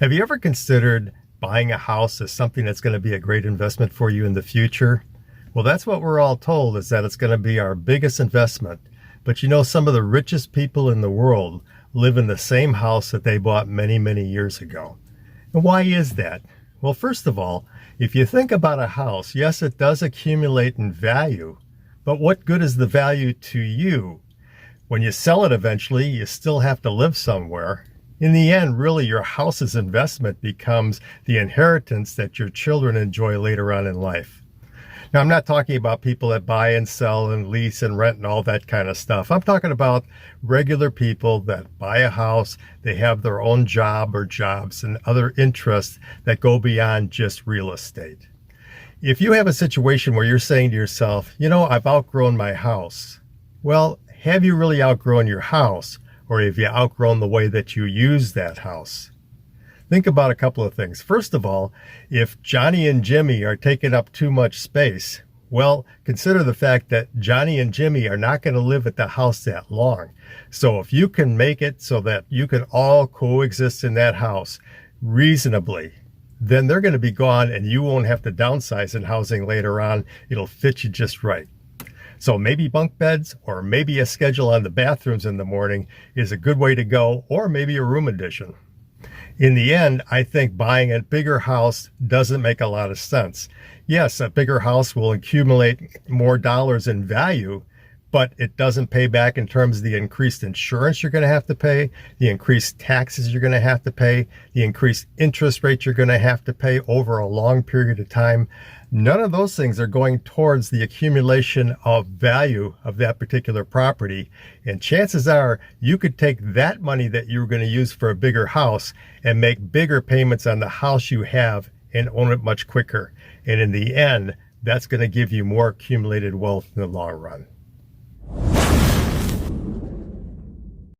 Have you ever considered buying a house as something that's going to be a great investment for you in the future? Well, that's what we're all told, is that it's going to be our biggest investment. But you know, some of the richest people in the world live in the same house that they bought many, many years ago. And why is that? Well, first of all, if you think about a house, yes, it does accumulate in value, but what good is the value to you? When you sell it eventually, you still have to live somewhere. In the end, really, your house's investment becomes the inheritance that your children enjoy later on in life. Now, I'm not talking about people that buy and sell and lease and rent and all that kind of stuff. I'm talking about regular people that buy a house, they have their own job or jobs and other interests that go beyond just real estate. If you have a situation where you're saying to yourself, you know, I've outgrown my house. Well, have you really outgrown your house? Or have you outgrown the way that you use that house? Think about a couple of things. First of all, if Johnny and Jimmy are taking up too much space, well, consider the fact that Johnny and Jimmy are not going to live at the house that long. So if you can make it so that you can all coexist in that house reasonably, then they're going to be gone and you won't have to downsize in housing later on. It'll fit you just right. So maybe bunk beds or maybe a schedule on the bathrooms in the morning is a good way to go, or maybe a room addition. In the end, I think buying a bigger house doesn't make a lot of sense. Yes, a bigger house will accumulate more dollars in value, but it doesn't pay back in terms of the increased insurance you're going to have to pay, the increased taxes you're going to have to pay, the increased interest rates you're going to have to pay over a long period of time. None of those things are going towards the accumulation of value of that particular property. And chances are you could take that money that you were going to use for a bigger house and make bigger payments on the house you have and own it much quicker. And in the end, that's going to give you more accumulated wealth in the long run.